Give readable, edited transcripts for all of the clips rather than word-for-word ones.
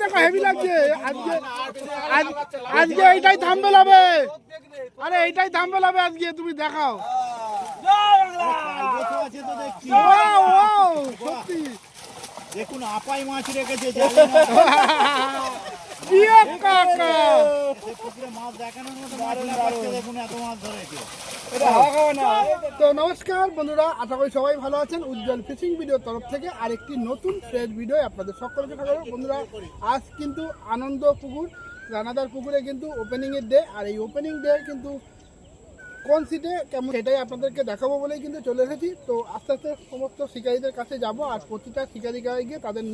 দেখো হেভি লাগছে আজকে। আজকে এইটাই থাম্বেল হবে। আরে এইটাই থাম্বেল হবে আজকে, তুমি দেখাও। সত্যি দেখুন আপাই মাছ রেখেছে। মাছ দেখানোর মতো দেখুন এত মাছ ধরেছে। তো নমস্কার বন্ধুরা, আশা করি সবাই ভালো আছেন। উজ্জ্বল ফিশিং ভিডিওর তরফ থেকে আরেকটি নতুন ফ্রেশ ভিডিও আপনাদের সকলকে স্বাগত। বন্ধুরা, আজ কিন্তু আনন্দ পুকুর রানাদার পুকুরে কিন্তু ওপেনিংয়ের ডে। আর এই ওপেনিং ডে কিন্তু কোন সিটে কেমন সেটাই আপনাদেরকে দেখাবো বলেই কিন্তু চলে এসেছি। তো আস্তে আস্তে সমস্ত শিকারীদের কাছে যাব আর প্রতিটা শিকারি গায়ে গিয়ে তাদের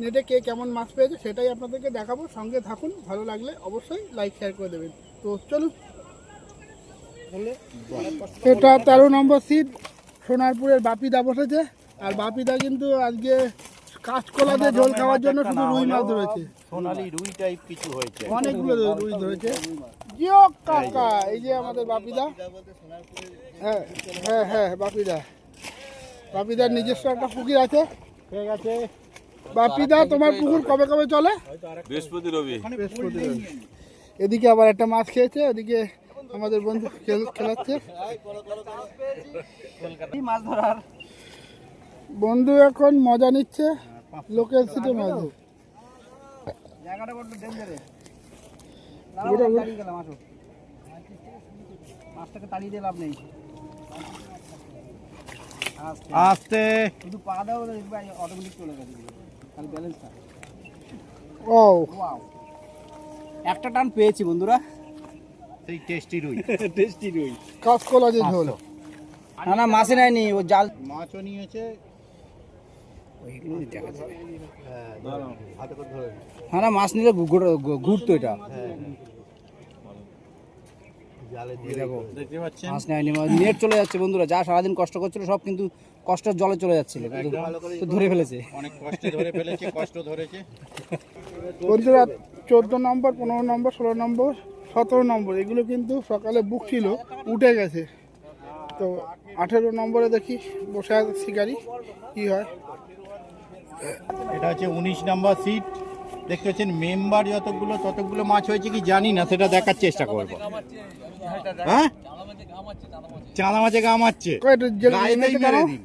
নেটে কে কেমন মাছ পেয়েছে সেটাই আপনাদেরকে দেখাবো। সঙ্গে থাকুন, ভালো লাগলে অবশ্যই লাইক শেয়ার করে দেবেন। তো চলুন। এটা 13 নম্বর সিট সোনারপুরের বাপিদা বসেছে। আর বাপিদা কিন্তু আজকে কাঁচকলা দিয়ে ঝোল খাওয়ার জন্য শুধু রুই মাছ ধরেছে। সোনালি রুই টাইপ কিছু হয়েছে, অনেকগুলো রুই ধরেছে। জিও কাকা, এই যে আমাদের বাপিদা। হ্যাঁ হ্যাঁ হ্যাঁ, বাপিদার নিজস্ব একটা পুকুর আছে। ঠিক আছে বাপিদা, তোমার পুকুর কবে কবে চলে? বৃহস্পতি রবি। এদিকে আবার একটা মাছ খেয়েছে, ওদিকে আমাদের বন্ধু খেলাচ্ছে। বন্ধু এখন মজা নিচ্ছে লোকাল সিটে মাছ। আস্তে ও একটা টান পেয়েছি বন্ধুরা, সেই টেস্টি রুই। কাঁচকলা দিয়ে ঝোল। না না মাছে নেয়নি, ও জাল মাছও নিয়েছে। হ্যাঁ না, মাছ নিলে ঘুরতো এটা। দেখতে পাচ্ছেন মাছ নেয়নি, নেট চলে যাচ্ছে বন্ধুরা। যা সারাদিন কষ্ট করছিল সব কিন্তু কষ্টের জলে চলে যাচ্ছিল, তো ধরে ফেলেছে। অনেক কষ্টে ধরে ফেলেছে, কষ্ট ধরেছে বন্ধুরা। 14 নম্বর, 15 নম্বর, 16 নম্বর, 17 নম্বর এগুলো কিন্তু সকালে বুক ছিল, উঠে গেছে। তো 18 নম্বরে দেখি বসে আছে শিকারি, কি হয়। এটা হচ্ছে 19 নাম্বার সিট। দেখতে পাচ্ছেন মেম্বার ততগুলো মাছ হয়েছে কি জানি না, সেটা দেখার চেষ্টা করব। হ্যাঁ, চাঁদা মাছে গা মারছে, গায়েতেই মেরে দিন।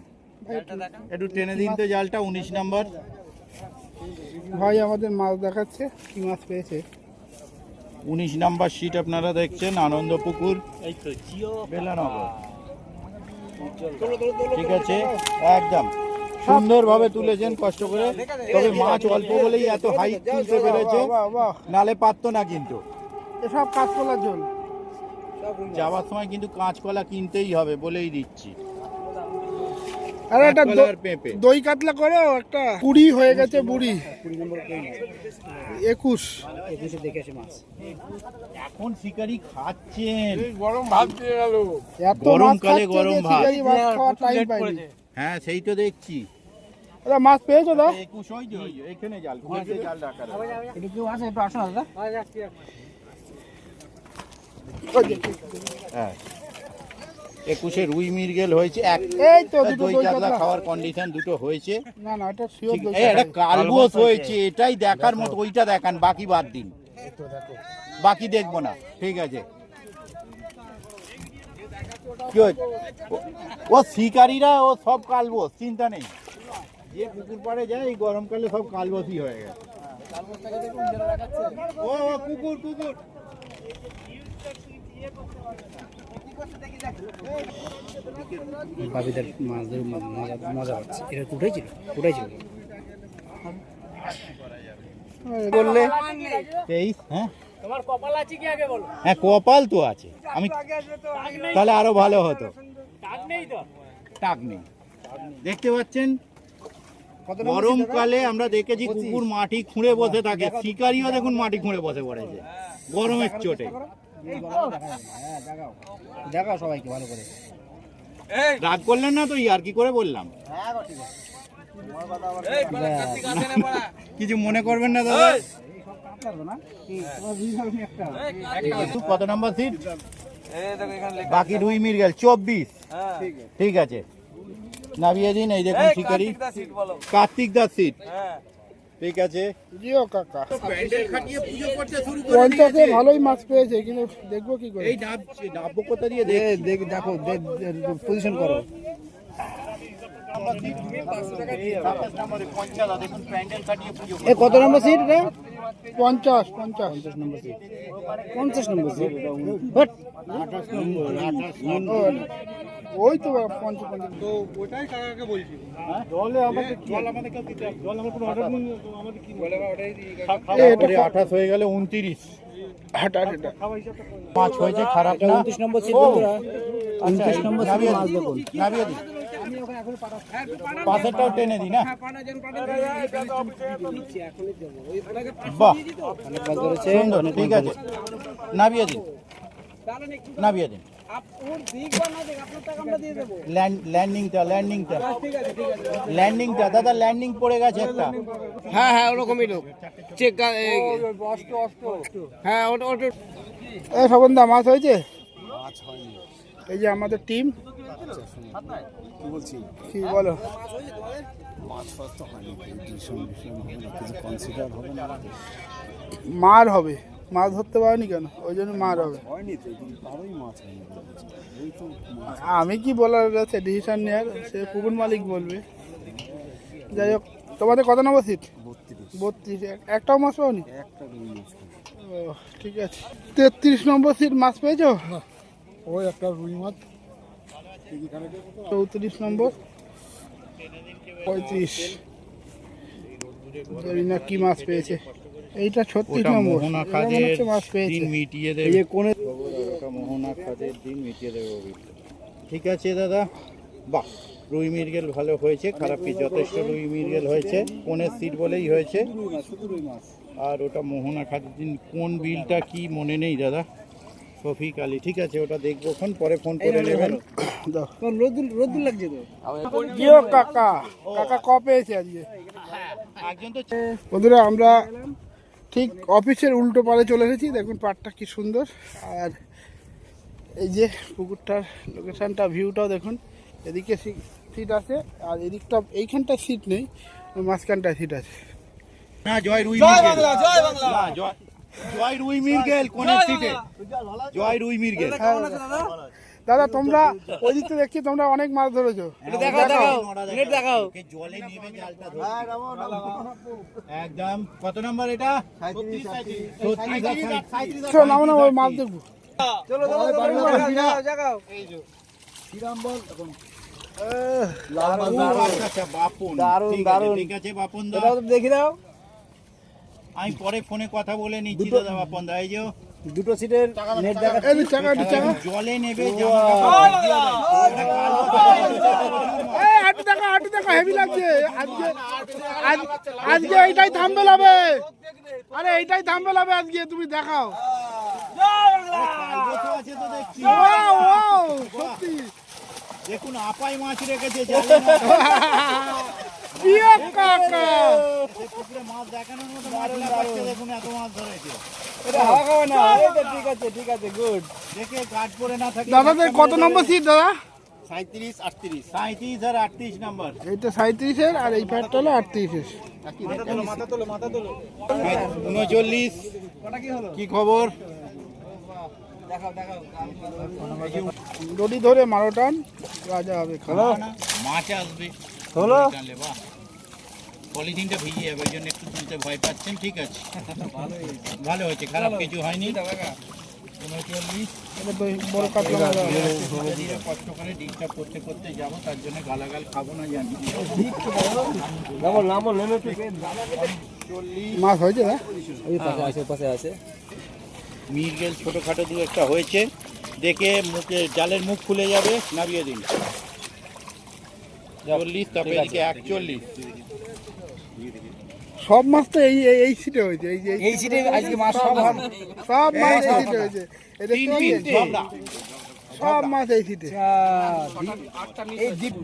একটু টেনে দিন তো জালটা। 19 নাম্বার ভাই আমাদের মাছ দেখাচ্ছে, কি মাছ পেয়েছে। 19 নাম্বার সিট আপনারা দেখছেন, আনন্দ পুকুর, বেলানগর। ঠিক আছে, একদম সুন্দরভাবে তুলেছেন কষ্ট করে। তবে মাছ অল্প বলেই এত হাই তুলতে পেরেছে, নালে পারতো না। কিন্তু এসব কাঁচকলার ঝোল। যাওয়ার সময় কিন্তু কাঁচকলা কিনতেই হবে বলেই দিচ্ছি। আরে একটা পেঁপে দই কাতলা করো একটা। 20 হয়ে গেছে, বুড়ি 21 দেখেছি মাছ। এখন শিকারি খাচ্ছেন, গরম ভাত দিয়ে গেল। এত গরমকালে মাছ গরম ভাত। শিকারি মাছ খাওয়ার টাইম পাইনি। হ্যাঁ সেই তো দেখছি। আরে মাছ পেয়েছো দা? 21 ওই যে এখানে জাল রাখা আছে। এটা কেউ আছে? একটু আসো না দাদা। হ্যাঁ 21 রুই মৃগেল হয়েছে। এই তো দুটো দই দই কাতলা কাতলা। খাওয়ার কন্ডিশন দুটো হয়েছে। না না, এটা শিওর দই এই একটা কালবোস হয়েছে, এটাই দেখার মতো। ওইটা দেখান, বাকি বাদ দিন, বাকি দেখবো না। ঠিক আছে, কি হয়েছে? ও শিকারীরা ও সব কালবোস, চিন্তা নেই। যে পুকুর পাড়ে যায় এই গরমকালে সব কালবোসই হয়ে গেছে। ও কুকুর কুকুর বাবিদার মাছ ধরে মজা পাচ্ছে। এটা উঠেছিল বললে 23। হ্যাঁ তোমার কপাল আছে কি আগে বলো? হ্যাঁ কপাল তো আছে, আমি তাহলে আরো ভালো হতো। টাক নেই। দেখতে পাচ্ছেন গরমকালে আমরা দেখেছি কুকুর মাটি খুঁড়ে বসে থাকে, শিকারিও দেখুন মাটি খুঁড়ে বসে পড়েছে গরমের চোটে। দেখাও সবাইকে ভালো করে। রাগ করলেন না তো? আর কি করে বললাম, কিছু মনে করবেন না দাদা। কত নম্বর সিট? বাকি রুই মৃগেল 24। ঠিক আছে, নামিয়ে দিন। এই দেখুন শিকারি কার্তিক দাস সিট। ঠিক আছে। জিও কাকা প্যান্ডেল খাটিয়ে পুজো করতে শুরু করে 50-এ ভালোই মাছ পেয়েছে, কিন্তু দেখবো কি করে। এই নাববো কোথা দিয়ে দেখো পজিশন করো। 27 নম্বরে পঞ্চালা, দেখুন প্যান্ডেল খাটিয়ে পুজো এ কত নম্বর সিট এটা? 50 নম্বর সিট, 50 নম্বর সিট। হট। ওই তো 50 তো ওটাই কাকাকে বলছি। জলে আমাদের কেউ দিতে হবে, জল আমার কোনো অর্ডার নেই, আমাদের কি বলে ওটাই এটা 28 হয়ে গেল 29 হাঁটা এটা মাছ হয়েছে, খারাপ না। 29 নম্বর সিট বন্ধুরা, 29 নম্বর সিট মাছ দেখুন। নামিয়ে দিই, পাশেরটাও টেনে দিই না। বাহ, অনেক কাজ করেছে। সুন্দর, ঠিক আছে, নামিয়ে দিন, নামিয়ে দিন। ল্যান্ডিংটা দাদা, ল্যান্ডিং পড়ে গেছে একটা। হ্যাঁ হ্যাঁ ওরকমই লোক চেক। হ্যাঁ ওটা এই স্বপনদা মাছ হয়েছে? এই যে আমাদের টিম কি বলো, মার হবে, মাছ ধরতে পারেনি কেন, ওই জন্য মার হবে। আমি কি বলার আছে, ডিসিশন নেওয়ার সে পুকুর মালিক বলবে। যাই হোক, তোমাদের কত নম্বর সিট? 32। একটাও মাছ পাওনি? ও ঠিক আছে। 33 নম্বর সিট মাছ পেয়েছো? ওই একটা রুই মাছ। 34 নম্বর, 35 জানি না কি মাছ পেয়েছে। এইটা 36 নম্বর, মোহনা এরা মনে খাদের হচ্ছে মাছ পেয়েছে। দিন মিটিয়ে এই দেবে। যে কোণে ওটা মোহনা খাদের দিন মিটিয়ে দেবে। ঠিক আছে দাদা, বাহ, রুই মৃগেল ভালো হয়েছে, খারাপ কি, যথেষ্ট রুই মৃগেল হয়েছে। কোনের সিট বলেই হয়েছে। আর ওটা মোহনা খাদের দিন, কোন বিলটা কি মনে নেই দাদা, শফিক আলী। ঠিক আছে, ওটা দেখবো এখন, পরে ফোন করে নেবেন। দাও। রোদ্দুর লাগছে তো। জিও কাকা, কাকা ক পেয়েছে আজকে? একজন তো বন্ধুরা আমরা ঠিক অফিসের উল্টো পারে চলে এসেছি, দেখুন পাড়টা কি সুন্দর। আর এই যে পুকুরটার লোকেশনটা, ভিউটাও দেখুন। এদিকে সিট আছে, আর এদিকটা এইখানটা সিট নেই, মাঝখানটায় সিট আছে। না, জয় রুই মৃগেল, না, জয় রুই মৃগেল কোনের সিটে, জয় রুই মৃগেল। দাদা তোমরা ওই দিক থেকে দেখছি তোমরা অনেক মাছ ধরেছো। দেখাও। জলে নেমে জালটা ধরো একদম। কত নম্বর এটা? 36। চলো নামো না, ওই মাছ দেখবো। আচ্ছা, বাপন, দারুণ, ঠিক আছে, দারুণ। ঠিক আছে বাপন দা, দেখি দাও। আমি পরে ফোনে কথা বলে নিচ্ছি দাদা। বাপন দা, এই যে দুটো সিটের নেট দেখাচ্ছি। এই চাকা একটু চাকা, জলে নেবে, জামা কাপড় এই হাঁটু দেখো, হাঁটু দেখো, হেভি লাগছে আজকে। আজকে এইটাই থাম্বেল হবে, আরে এইটাই থাম্বেল হবে আজকে, তুমি দেখাও। আছে তো দেখছি। ওয়াও ওয়াও, সত্যি দেখুন আপাই মাছ রেখেছে জালে না। জিও কাকা। সে পুকুরে মাছ দেখানোর মতো মাছ না পাচ্ছে, দেখুন এত মাছ ধরেছে। এটা হাওয়া খাওয়া না। এই তো ঠিক আছে গুড। দেখে গাছ পরে না থাকে। দাদাদের কত নম্বর সিট দাদা? 37, 38, 37 আর 38 নাম্বার। এইটা 37-এর, আর এই প্যাডটা হলো 38-এর। 39। কি খবর? দড়ি ধরে মারো টান, রাজা হবে খাওয়া। মাছ আসবে টানলে, বাহ, পলিথিনটা ভিজে যাবে, ওই জন্য একটু তুলতে ভয় পাচ্ছেন। ঠিক আছে, ভালো হয়েছে, খারাপ কিছু হয়নি। 39। এটা তো বড় কাতলা মাছ হবে। ধীরে ধীরে কষ্ট করে ডিস্টার্ব করতে করতে যাবো, তার জন্য গালাগাল খাবো না, জানি। মাছ হয়েছে না? ওই পাশে আছে। মৃগেল ছোটোখাটো দু একটা হয়েছে, দেখে মুখে জালের মুখ খুলে যাবে, নামিয়ে দিন। 40, তারপরে এদিকে 41। সব মাছ তো এই সিটে হয়েছে, এই সিটে আজকে মাছ সব সব মাছ এই সিটে হয়েছে। এই দেখতে 3 পিস পাচ্ছেন? ঝগড়া। সব মাছ এই সিটে। এই দ্বীপ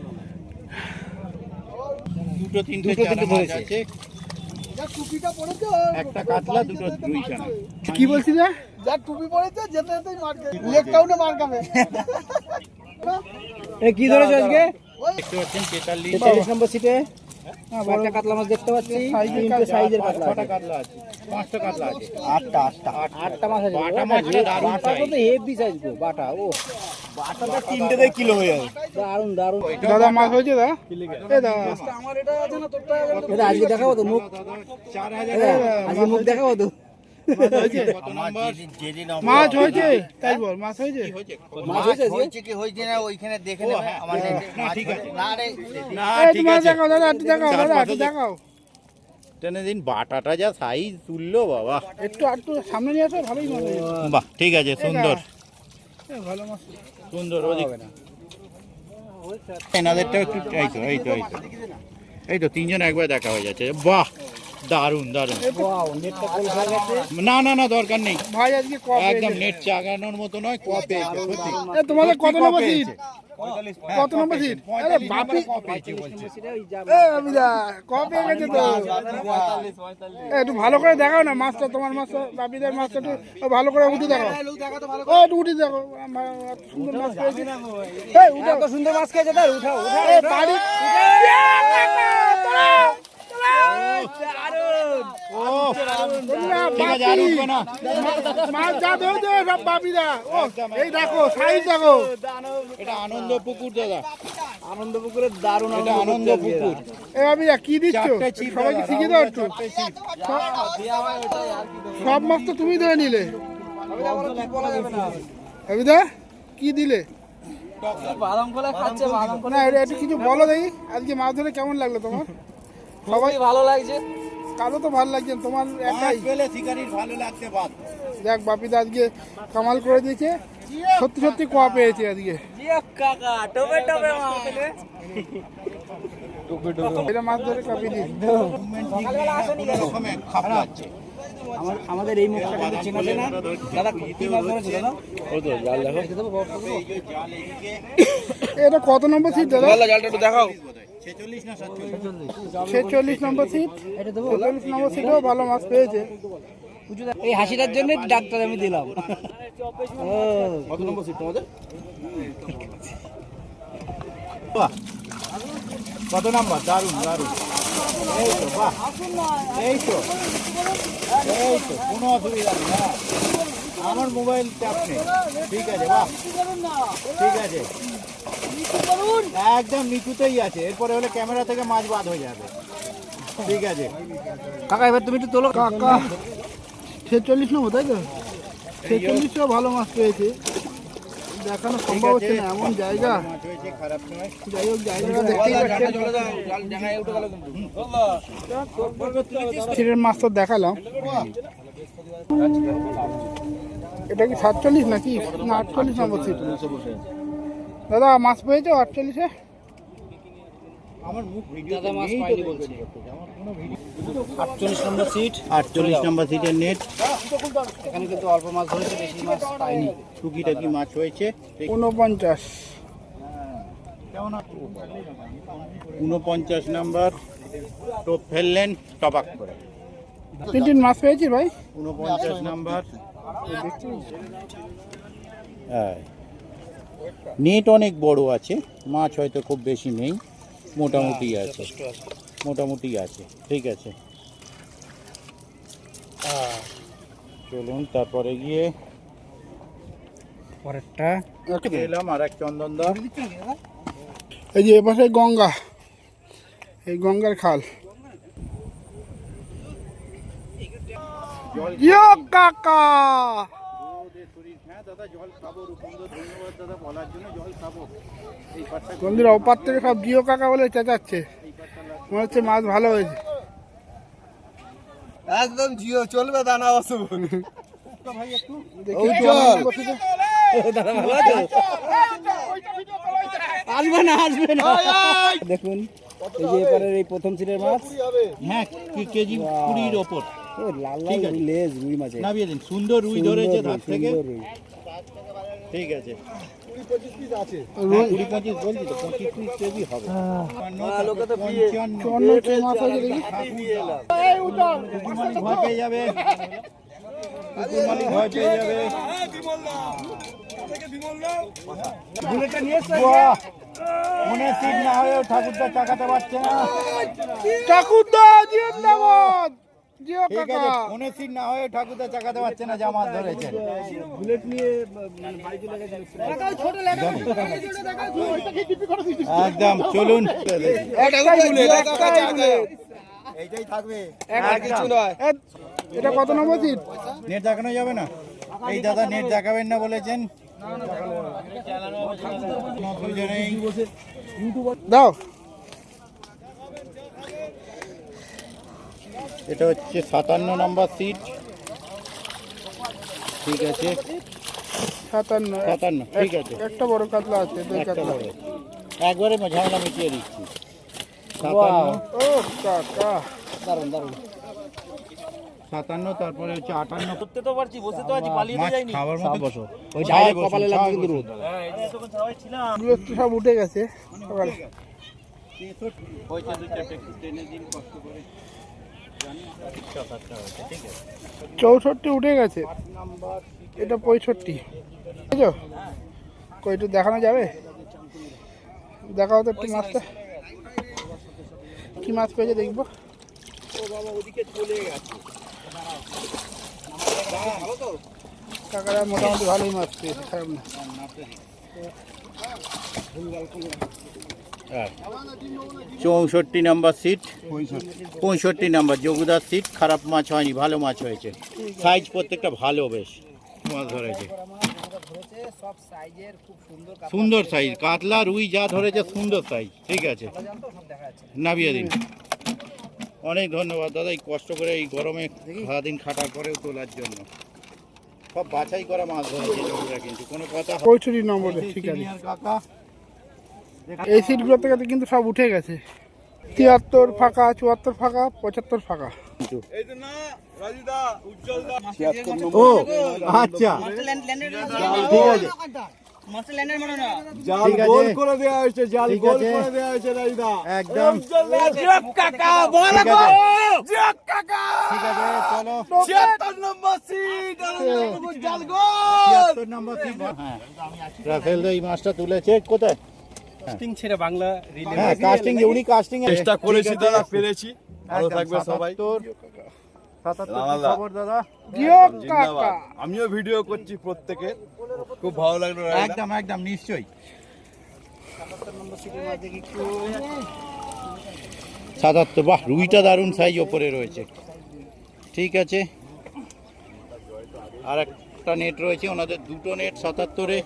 দুটো তিনটে দুটো চারা তিনটে মাছ ধরেছে। আছে, একটা কাতলা, দুটো রুই চানা। কি বলছি না? যার টুপি পড়েছে যেতে যেতেই মার খাবে, লেগ কাউন্টে মার খাবে। এ কি ধরেছো আজকে? দেখতে পাচ্ছেন 43। 43 নম্বর সিটে একটা কাতলা মাছ দেখতে পাচ্ছি, সাইজের তিনটে সাইজের কাতলা ছটা আছে। কাতলা আছে, 5টা কাতলা আছে, আটটা মাছ আছে। বাটা মাছটা দারুণ বাটা size। তো হেভি সাইজ গো, বাটা ও বাটাটা 3টেতে কিলো হয়ে যাবে। দারুণ দারুণ। দাদা মাছ হয়েছে দা এ দা এটা আজকে দেখাবো তো মুখ, 4000 এটা আজকে মুখ দেখাবো তো। কত নাম্বার? মাছ হয়েছে তাই বল, মাছ হয়েছে মাছ হয়েছে আজকে? না ঠিক আছে, না এই ঠিক তোমার আছে, দেখাও দাদা, একটু দেখাও চার দাদা, পাঁচও একটু দেখাও টেনে দিন। বাটাটা যা সাইজ তুললো বাবা, একটু সামনে নিয়ে আসো, ভালোই মাছ হয়েছে বাহ ঠিক আছে, সুন্দর ভালো মাছ। সুন্দর। ওদিক এনাদেরটা একটু এই তো 3জন একবার দেখা হয়ে যাচ্ছে। বাহ দারুণ দারুণ। ওয়াও, নেটটা গোল হয়ে গেছে। না দরকার নেই, ভাই আজকে কপ একদম নেট চাগানোর মতো নয়, ক পেয়েছে সত্যি। এ তোমাদের কত সত্যি নম্বর ক সিট? পেয়েছে। কত নম্বর সিট? আরে বাপি, সেটা ওই যা এ অমিদা কপ হয়ে গেছে তো। এ, একটু ভালো করে দেখাও না মাছটা, তোমার মাছটা, বাপিদের মাছটা একটু ভালো করে উঠে দেখাও। ও একটু উঠে দেখো, আমার এত সুন্দর মাছ পেয়েছি। এই উঠাও, এত সুন্দর মাছ খেয়েছে তার, উঠাও উঠাও। এ বাড়ি ও ঠিক আছে, আর উঠবে না। মাছ যা ধরেছে সব বাপিদা। ও এই দেখো সাইজ দেখো। এটা আনন্দ পুকুর দাদা, আনন্দ পুকুরের দারুণ এটা আনন্দ পুকুর। এ বাপিদা কি দিচ্ছ? 4টে ছিপ সবাইকে দাদা, শিখিয়ে দাও একটু। 4টে ছিপ। সব মাছ তো তুমি ধরে নিলে। বাপিদা কি দিলে? বাদাম কলা খাচ্ছে, বাদাম না এটা একটু কিছু বলো দেখি, আজকে মাছ ধরে কেমন লাগলো তোমার? সবাই ভালো লাগছে। কালো তো ভালো লাগছে, তোমার মাছ একাই। পেলে শিকারির ভালো লাগতে বাদ। দেখ বাপিদা আজকে কামাল করে দিয়েছে, সত্যি সত্যি কোয়া পেয়েছে আজকে। কাকা টবে টবে মাছ। এটা মাছ ধরে কাপিয়ে দিই। রকমে খাপ লাগছে। আমাদের এই মুখটা কিন্তু চেনা চেনা। দাদা কি মাছ ধরেছে দাদা? ওই তো জাল দেখো। এটা কত নম্বর সিট দাদা? জালটা একটু দেখাও। 46 না 47? 46 নম্বর সিট। এটা দেবো। 46 নম্বর সিটেও ভালো মাছ পেয়েছে। এই হাসিটার জন্য ডাক্তার আমি দিলাম। কত নম্বর সিট তোমাদের? বাহ কত নাম্বার? দারুণ দারুণ। এই তো বাহ, এই তো কোনো অসুবিধা নেই। হ্যাঁ আমার মোবাইল চাপ নেই, ঠিক আছে বাহ ঠিক আছে, একদম নিচুতেই আছে। এরপরে হলে ক্যামেরা থেকে মাছ বাদ হয়ে যাবে, ঠিক আছে। কাকা এবার তুমি একটু তোলো। কাকা 46 নম্বর তাই তো? 46এও ভালো মাছ পেয়েছে। দেখানো সম্ভব হচ্ছে না, এমন জায়গা। মাছ হয়েছে, খারাপ নয়। যাই হোক জায়গাটা দেখতেই পাচ্ছেন। সিটের মাছ তো দেখালাম। এটা কি 47 নাকি না 48 নম্বর সিট? দাদা মাছ পেয়েছো 48-এ? আমার মুখ ভিডিও দাদা মাছ পাইনি বলছে। 48 নম্বর সিট। 48 নম্বর সিটের নেট। এখানে কিন্তু অল্প মাছ ধরেছে, বেশি মাছ পাইনি। টুকিটাকি মাছ হয়েছে। 49। 49 নাম্বার টোপ ফেললেন টপাক করে। তিন মাছ পেয়েছি ভাই। 49 নাম্বার। হ্যাঁ নেট অনেক বড় আছে, মাছ হয়তো খুব বেশি নেই, মোটামুটি আছে, মোটামুটি আছে, ঠিক আছে। চলুন তারপরে গিয়ে পরেরটা এলাম আর এক চন্দনদা। এই যে এপাশে গঙ্গা, এই গঙ্গার খাল। ইয়ো কাকা হ্যাঁ দাদা জল খাবো, রূপন্দ ধন্যবাদ দাদা বলার জন্য, জল খাবো। এই পাটটা বন্ধুরা ওপার থেকে সব জিও কাকা বলে চেঁচাচ্ছে, মনে হচ্ছে মাছ ভালো হয়েছে। একদম জিও চলবে দানা অসুখ। দেখি চল। আসবে না আসবে না। দেখুন এই যে এপারের এই প্রথম সিটের মাছ। হ্যাঁ কেজি 20-র ওপর। ও লাল লাল লেজ রুই মাছের। নামিয়ে দিন, সুন্দর রুই ধরেছে ধার থেকে, সুন্দর রুই। ঠিক আছে। 20-25 বলছি তো 25 কেজি হবে। চুয়ান্ন কি মাছ হয়েছে দেখি। কুকুর মালিক ভয় পেয়ে যাবে, কুকুর মালিক ভয় পেয়ে যাবে। বাহ, মনে সিট না হয়েও ঠাকুরদা চাকাতে পারছে না। ঠাকুরদা জিন্দাবাদ, জিও ঠিক কাকা। আছে, মনে সিট না হয়েও ঠাকুরদা চাকাতে পারছে না, যা মাছ ধরেছেন। একদম চলুন, একটাই বুলেট, একটাই বুলেট। এইটাই থাকবে একদম। এটা কত নম্বর সিট? নেট দেখানো যাবে না? এই দাদা নেট দেখাবেন না বলেছেন। অসুবিধা নেই। দাও। এটা হচ্ছে 57 নম্বর সিট। ঠিক আছে, 57, 57, ঠিক আছে। একটা বড় কাতলা আছে, দুই একটা কাতলা। বড়। একবারে ঝামেলা মিটিয়ে দিচ্ছি। 57, ও কাকা, 57, তারপরে হচ্ছে 58। করতে তো পারছি, বসে তো আছি, পালিয়ে তো মাছ যাইনি। খাবার মতো বসো। ওই ছায় ডাইরেক্ট বসুন, কপালে ছায় লাগছে কিন্তু বসুন। রোদ। হ্যাঁ, এই যে তখন সবাই ছিলাম। এগুলো তো সব উঠে গেছে সকালে। পয়সা দু চারটে একটু টেনে দিন কষ্ট করে। 64 উঠে গেছে, এটা 65। বুঝছো? কই একটু দেখানো যাবে? দেখাও তো একটু মাছটা, কি মাছ পেয়েছে দেখবো। কাকারা মোটামুটি ভালোই মাছ পেয়েছে, খারাপ না। 64 নাম্বার সিট, 65 নাম্বার যোগুদার সিট। খারাপ মাছ হয়নি, ভালো মাছ হয়েছে। সাইজ প্রত্যেকটা ভালো, বেশ মাছ ধরেছে। সব সাইজের খুব সুন্দর সুন্দর সাইজ, কাতলা রুই যা ধরেছে সুন্দর সাইজ। ঠিক আছে, নামিয়ে দিন। অনেক ধন্যবাদ দাদা, এই কষ্ট করে এই গরমে সারাদিন খাটা করে তোলার জন্য। সব বাছাই করা মাছ ধরেছে যোগুরা, কিন্তু কোনো কথা 65 নম্বরে, ঠিক আছে। সিনিয়র কাকা। এই সিটগুলো থেকে কিন্তু সব উঠে গেছে। 73 ফাঁকা, 74 ফাঁকা, 75 ফাঁকা। এই তো না রাজুদা, উজ্জ্বল দা। ও আচ্ছা, ঠিক আছে, জাল ঠিক আছে। গোল করে দেওয়া হয়েছে, জাল ঠিক গোল আছে। করে দেওয়া হয়েছে রাজুদা। একদম জিয়াপ কাকা, বড় ঠিক গো, আছে। জিয়াপ কাকা। ঠিক আছে, চলো। 76 নম্বর সিট, জাল গোল। 76 নম্বর সিট। হ্যাঁ, রাফেল দা এই মাছটা তুলেছে কোথায়? ছেড়ে বাংলা রিলে হ্যাঁ, কাস্টিং যে উনি কাস্টিং চেষ্টা করেছি দাদা, পেরেছি। ভালো থাকবে সবাই। 77 খবর দাদা। জিও কাকা। জিন্দাবাদ। আমিও ভিডিও করছি প্রত্যেকে, খুব ভালো লাগলো রাজুদা। একদম একদম নিশ্চয়ই। 77, বাহ, রুইটা দারুণ সাইজ ওপরে রয়েছে। ঠিক আছে, আর একটা নেট রয়েছে ওনাদের, দুটো নেট 77-এ।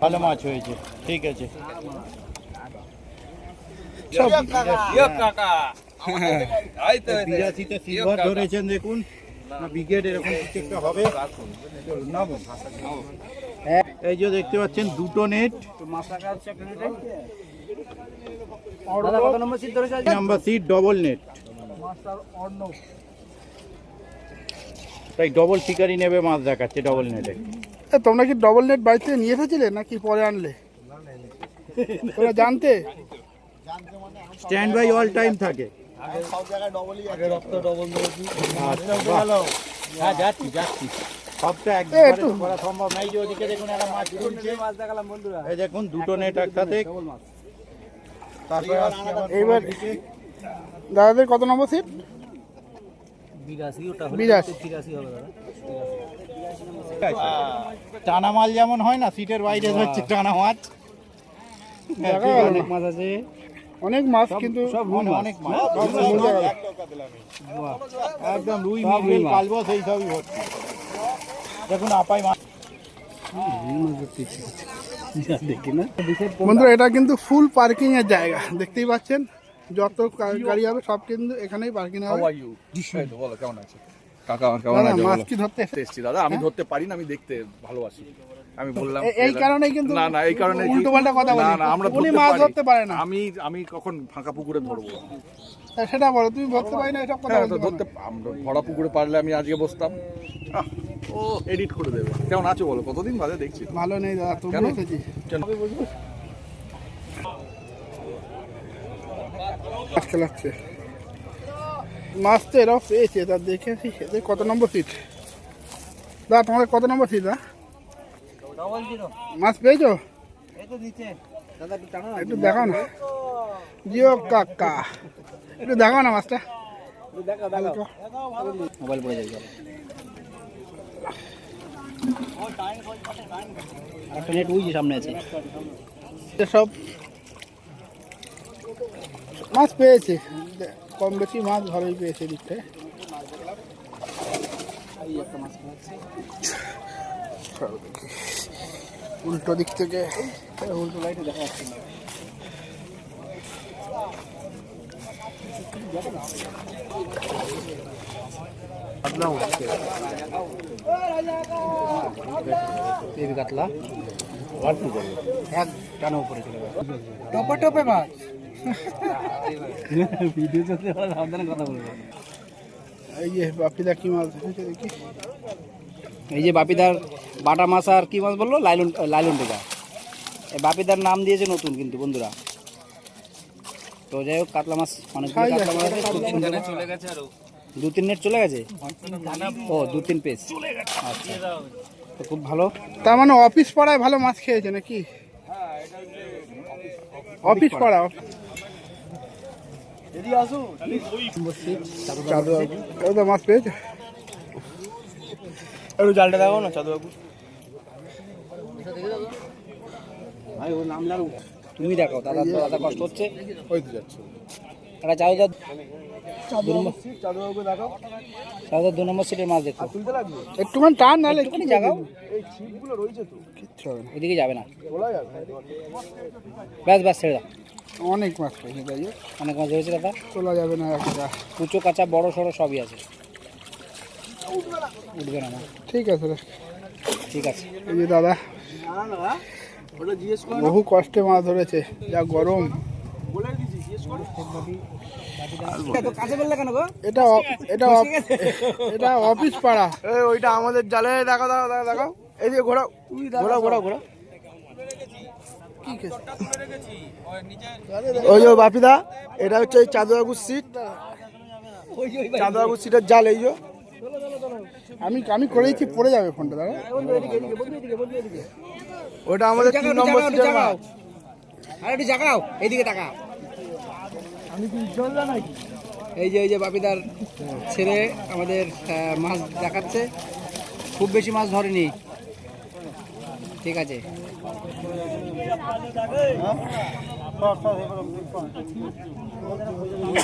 ভালো মাছ হয়েছে। ঠিক আছে, জিয়াপ কাকা। এই তো, এই তো। 82-তে সিলভার ধরেছেন দেখুন, ব্রিগেড এরকম কিছু একটা হবে। চলুন, নামুন। এই যে দেখতে পাচ্ছেন দুটো নেট, দাদা কত নম্বর সিট ধরেছে? Number seat, double net. তাই ডবল শিকারি নেবে মাছ দেখাচ্ছে ডবল নেটে। এ, তোমরা কি ডবল নেট বাড়িতে নিয়ে এসেছিলে নাকি পরে আনলে? তোমরা জানতে? স্ট্যান্ড বাই অল টাইম থাকে। সব জায়গায় ডবলই আছে। রক্ত ডবল দিয়েছি। আচ্ছা, বাহ। হ্যাঁ, যাচ্ছি যাচ্ছি। সবটা একটু। একদম করা সম্ভব নাই। যে ওদিকে দেখুন একটা মাছ তুলছে। এই দেখুন দুটো নেট একসাথে। তারপরে আসছে আবার এইবার দিকে। দাদাদের কত নম্বর সিট? 82। টানা মাল যেমন হয় না, সিটের বাইরে হচ্ছে টানা মাছ। দেখা গেল না। অনেক মাছ আছে। অনেক মাছ, কিন্তু অনেক মাছ, সব বোঝা গেল। একদম রুই মৃগেল কালবস এই সবই হচ্ছে। দেখুন আপাই মাছ। বন্ধুরা, এটা কিন্তু ফুল পার্কিং এর জায়গা, দেখতেই পাচ্ছেন। যত গাড়ি হবে সব কিন্তু এখানেই পার্কিং হবে। এই তো বলো, কেমন আছে কাকা? কেমন দাদা, আছে মাছ বলো? কি ধরতে এসেছে? এসছি দাদা, আমি ধরতে পারি না, আমি দেখতে ভালোবাসি। আমি বললাম এই কারণেই কিন্তু না না, এই কারণে উল্টো পাল্টা কথা বলি। না না, আমরা উনি ধরতে মাছ পারি। ধরতে পারে না। আমি কখন ফাঁকা পুকুরে ধরবো? সেটা বলো, তুমি ধরতে পারি না এসব কথা হ্যাঁ, তো বলতে ধরতে আমরা ভরা পুকুরে পারলে আমি আজকে বসতাম। ও এডিট করে দেবে। কেমন আছো বলো? কতদিন বাদে দেখছি। পারো। ভালো নেই দাদা, তুমি কেন? এসেছি। কেন? মাছ খেলাচ্ছে। মাছ তো এরাও পেয়েছে, তা দেখেছি এদের কত নম্বর সিট। দাদা, তোমাদের কত নম্বর সিট? মাছ পেয়েছো? দাদা একটু টানো না। একটু দেখাও না জিও কাকা, একটু দেখাও না মাছটা। হালকা। মোবাইল পড়ে যাবে জলে। আরেকটা নেট ওই যে সামনে আছে। সব মাছ পেয়েছে, কম বেশি মাছ ভালোই পেয়েছে দিকটায়। এই একটা মাছ পাচ্ছে। উল্টো দিক থেকে উল্টো লাইটে দেখা যাচ্ছে না। এই কাতলা এক টানা উপরে চলে গেল। টপে টপে মাছ। ভিডিও চলতে সাবধানে কথা বলবো। এই যে বাপিদা কি মাছ ধরেছে দেখি। এই যে বাপিদার বাটা মাছ আর কি মাছ বললো, লাইলন, লাইলন টিকা। এই বাপিদার নাম দিয়েছে নতুন কিন্তু বন্ধুরা। তো যাই হোক, কাতলা মাছ অনেকগুলো কাতলা মাছ আছে, খুব সুন্দর। চলে গেছে আরো 2-3 নেট চলে গেছে। ও 2-3 পিস, আচ্ছা, তো খুব ভালো। তার মানে অফিস পাড়ায় ভালো মাছ খেয়েছে নাকি? অফিস পাড়া চাদু মাছ পেয়েছে। একটু জালটা দেখাও না চাঁদু বাবু। তুমি দেখো, দাদা দাদা কষ্ট হচ্ছে। ওই তো যাচ্ছে একটা চাদুদার, চাঁদু বাবু দেখাও। চাদুদার 2 নম্বর সিটের মাছ দেখো। তুলতে লাগবে একটুখানি টান নাহলে একটুখানি জাগাও, এই ছিপগুলো রয়েছে তো, কিচ্ছু হবে না। ওইদিকে যাবে না। তোলা যাবে। ব্যাস ব্যাস, ছেড়ে দাও। অনেক মাছ পেয়েছে, তাই অনেক মাছ ধরেছে দাদা। তোলা যাবে না একটা। কুচো কাঁচা বড় সড়ো সবই আছে, উঠবে না মাছ। ঠিক আছে রে। ঠিক আছে। এই যে দাদা ওটা জিজ্ঞেস বহু কষ্টে মাছ ধরেছে, যা গরম। বলে দিয়েছি, জিজ্ঞেস করো। কাছে বললে কেন গো? এটা এটা অফিস পাড়া। এই ওইটা আমাদের জালে দেখাও দেখাও দেখাও দেখাও। এই যে ঘোরাও ঘোরাও ঘোরাও ঘোরাও। কি খেয়েছে? ওই যে বাপিদা, এটা হচ্ছে এই চাঁদু বাবুর সিট, চাঁদু বাবুর সিটের জাল। এই যে আমি করেছি, পড়ে যাবে ফোনটা দাদা। ওটা আমাদের 3 নম্বর সিটের মাছ। আর একটু জাগাও, এইদিকে তাকাও। এই যে বাপিদার ছেলে আমাদের মাছ দেখাচ্ছে। খুব বেশি মাছ ধরেনি, ঠিক আছে।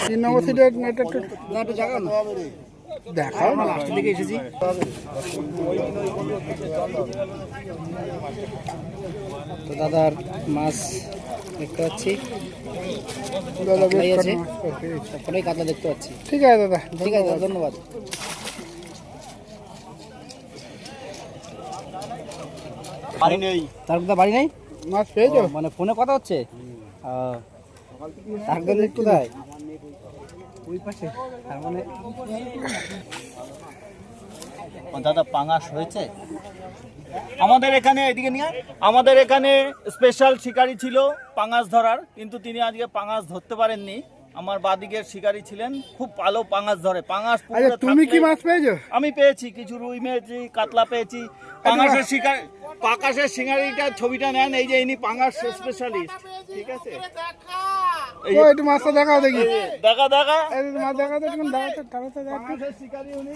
3 নম্বর সিটের নেটটা একটু না, একটু জাগাও না, দেখাও না। লাস্টের দিকে এসেছি। তো দাদার মাছ দেখতে পাচ্ছি, দাদা বেশ কাতলাই আছে। কটা মাছ পেয়েছে। সবকটাই কাতলা দেখতে পাচ্ছি। ঠিক আছে দাদা, ঠিক আছে দাদা, ধন্যবাদ। তার কথা বাড়ি নেই, মাছ পেয়েছো? মানে ফোনে কথা হচ্ছে। তার কথা কোথায়? ওই পাশে। তার মানে দাদা পাঙাশ হয়েছে আমাদের এখানে। এদিকে নিয়ে আমাদের এখানে স্পেশাল শিকারি ছিল পাঙাশ ধরার, কিন্তু তিনি আজকে পাঙাশ ধরতে পারেননি। আমার বাদিকের শিকারি ছিলেন, খুব ভালো পাঙাশ ধরে। পাঙাশ পুকুরে আচ্ছা, তুমি কি থাকলেই- মাছ পেয়েছো? আমি পেয়েছি, কিছু রুই পেয়েছি, কাতলা পেয়েছি। পাঙাশের শিকারি, পাঙাশের শিকারিটা ছবিটা নেন। এই যে ইনি পাঙাশ স্পেশালিস্ট, ঠিক আছে। এই ও যে একটু মাছটা দেখাও দেখি। দেখা দেখা এই যে মাছ দেখাও দেখুন, দেখাতে দেখাতে দেখাতে। পাঙাশের শিকারি উনি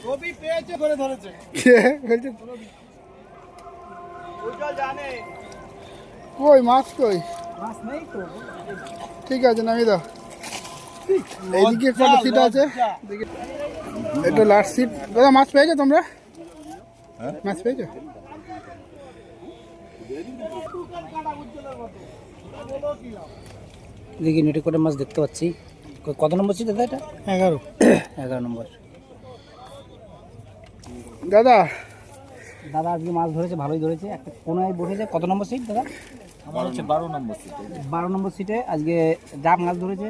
রবি পেয়েছে করে ধরেছে, কে বলছে? ওইটা জানে। কই মাছ কই? মাছ নেই তো। ঠিক আছে, নামিয়ে দাও। এইদিকে কত সিট আছে? এদিকে- এটা লাস্ট সিট। দাদা মাছ পেয়েছো তোমরা? মাছ পেয়েছো? দেখি নেটে করে মাছ দেখতে পাচ্ছি। কত নম্বর ছিল দাদা এটা? 11। 11 নম্বর। দাদা দাদা আজকে মাছ ধরেছে, ভালোই ধরেছে। একটা কোনায় বসেছে। কত নম্বর সিট দাদা? আমার হচ্ছে 12 নম্বর সিটে 12 নম্বর সিটে আজকে যা মাছ ধরেছে,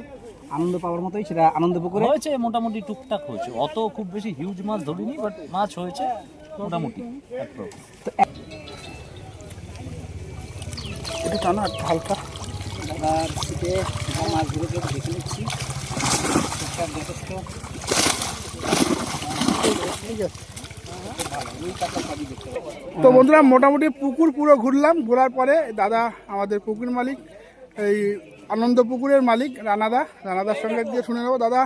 আনন্দ পাওয়ার মতোই, সেটা আনন্দ পুকুরে হয়েছে, মোটামুটি টুকটাক হয়েছে। অত খুব বেশি হিউজ মাছ ধরিনি, বাট মাছ হয়েছে মোটামুটি। একটু টানা, একটু হালকা। দাদার সিটে যা মাছ ধরেছে দেখে নিচ্ছি। ঠিকঠাক যথেষ্ট। ঠিক আছে। তো বন্ধুরা মোটামুটি পুকুর পুরো ঘুরলাম, ঘোরার পরে দাদা আমাদের পুকুর মালিক, এই আনন্দ পুকুরের মালিক রানাদার সঙ্গে দিয়ে শুনে নেবো। দাদা,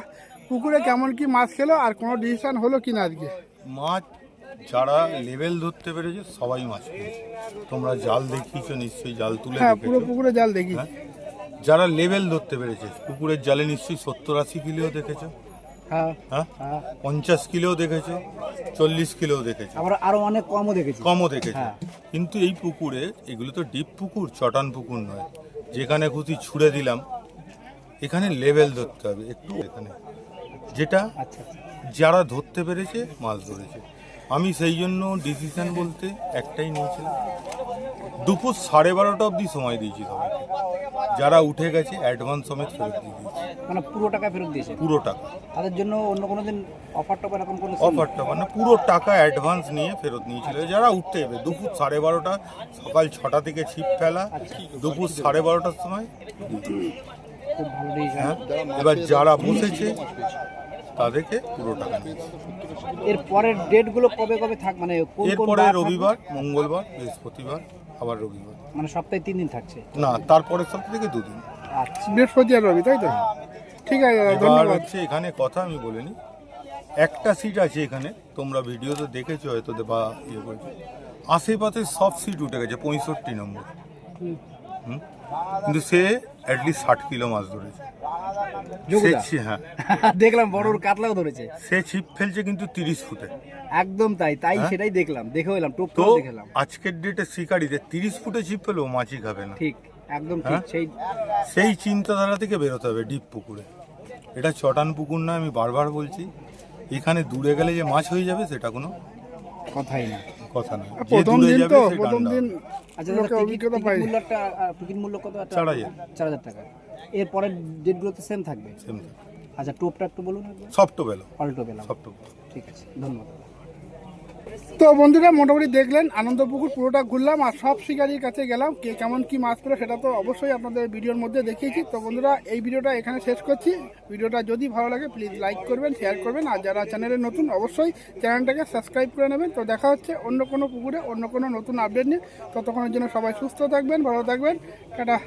পুকুরে কেমন কি মাছ খেলো আর কোনো ডিসিশন হলো কিনা আজকে? মাছ যারা লেভেল ধরতে পেরেছে সবাই মাছ পেয়েছে। তোমরা জাল দেখিয়েছো নিশ্চয়ই, জাল তুলে হ্যাঁ, পুরো দেখেছো। পুকুরে জাল দেখি। হ্যাঁ? যারা লেভেল ধরতে পেরেছে পুকুরের জালে নিশ্চয়ই 70-80 কিলো দেখেছো। হ্যাঁ, হ্যাঁ, 50 কিলো দেখেছো, 40 কিলো দেখেছো, আমরা আরো অনেক কমও দেখেছি। কমও দেখেছো। হ্যাঁ। কিন্তু এই পুকুরে, এগুলো তো ডিপ পুকুর, চটান পুকুর নয় যেখানে খুশি ছুড়ে দিলাম। এখানে লেভেল ধরতে হবে একটু, এখানে যেটা আচ্ছা আচ্ছা। যারা ধরতে পেরেছে মাছ ধরেছে। আমি সেই জন্য ডিসিশন বলতে একটাই নিয়েছিলাম, দুপুর 12:30 অবধি সময় দিয়েছি সবাইকে। যারা উঠে গেছে অ্যাডভান্স সমেত ফেরত দিয়ে দিয়েছি, মানে পুরো টাকা ফেরত দিয়েছে পুরো টাকা। তাদের জন্য অন্য কোনো দিন অফার টফার এরকম কোনো অফারটা মানে পুরো টাকা অ্যাডভান্স নিয়ে ফেরত নিয়েছিল যারা উঠতে হবে। দুপুর 12:30, সকাল 6টা থেকে ছিপ ফেলা, দুপুর 12:30টার সময়। খুব ভালো ডিসিশন। হ্যাঁ, এবার যারা বসেছে তাদেরকে পুরো টাকা নিয়েছে। এর পরের ডেটগুলো কবে কবে থাক, মানে কোন কোন এরপরে বার থাকবে? রবিবার, মঙ্গলবার, বৃহস্পতিবার, আবার রবিবার। মানে সপ্তাহে 3 দিন থাকছে। না, তারপরের সপ্তাহ থেকে 2 দিন। আচ্ছা, বৃহস্পতি আর রবি, তাই তো? ঠিক আছে দাদা, এবার ধন্যবাদ। হচ্ছে এখানে কথা আমি বলিনি, একটা সিট আছে এখানে, তোমরা ভিডিওতে দেখেছো হয়তো বা ইয়ে করেছো, আশেপাশে সব সিট উঠে গেছে 65 নম্বর। হুম? কিন্তু সে অ্যাটলিস্ট 60 কিলো মাছ ধরেছে। যোগদা? হ্যাঁ, দেখলাম বড় কাতলাও ধরেছে। সে ছিপ ফেলছে কিন্তু 30 ফুটে। একদম তাই হ্যাঁ? সেটাই দেখলাম, দেখেও এলাম, টোপ তো দেখলাম। আজকের ডেটে শিকারিদের 30 ফুটে ছিপ ফেলেও মাছই খাবে না। ঠিক, একদম ঠিক। হ্যাঁ? সেই চিন্তাধারা থেকে বেরোতে হবে ডিপ পুকুরে। এটা চটান পুকুর না, আমি বারবার বলছি। এখানে দূরে গেলে যে মাছ হয়ে যাবে সেটা কোনো কথাই না। কথা না। যে প্রথম দূরে দিন যাবে তো, সে প্রথম ডান্ডা। দিন আচ্ছা, লোকে অভিজ্ঞতা পাই। টিকিট মূল্য কত? 4,000 4,000 টাকা। এর পরের ডেটগুলোতে সেম থাকবে? সেম। আচ্ছা, টোপটা একটু বলুন একবার। সফট বেলো, পাল্টো পেলাম। সফট। ঠিক আছে, ধন্যবাদ। তো বন্ধুরা মোটামুটি দেখলেন আনন্দপুকুর পুরোটা ঘুরলাম আর সব শিকারির কাছে গেলাম, কে কেমন কি মাছ পেলো সেটা তো অবশ্যই আপনাদের ভিডিওর মধ্যে দেখিয়েছি। তো বন্ধুরা এই ভিডিওটা এখানে শেষ করছি। ভিডিওটা যদি ভালো লাগে প্লিজ লাইক করবেন, শেয়ার করবেন, আর যারা চ্যানেলে নতুন অবশ্যই চ্যানেলটাকে সাবস্ক্রাইব করে নেবেন। তো দেখা হচ্ছে অন্য কোনো পুকুরে অন্য কোনো নতুন আপডেট নিয়ে। ততক্ষণের জন্য সবাই সুস্থ থাকবেন, ভালো থাকবেন, টাটা।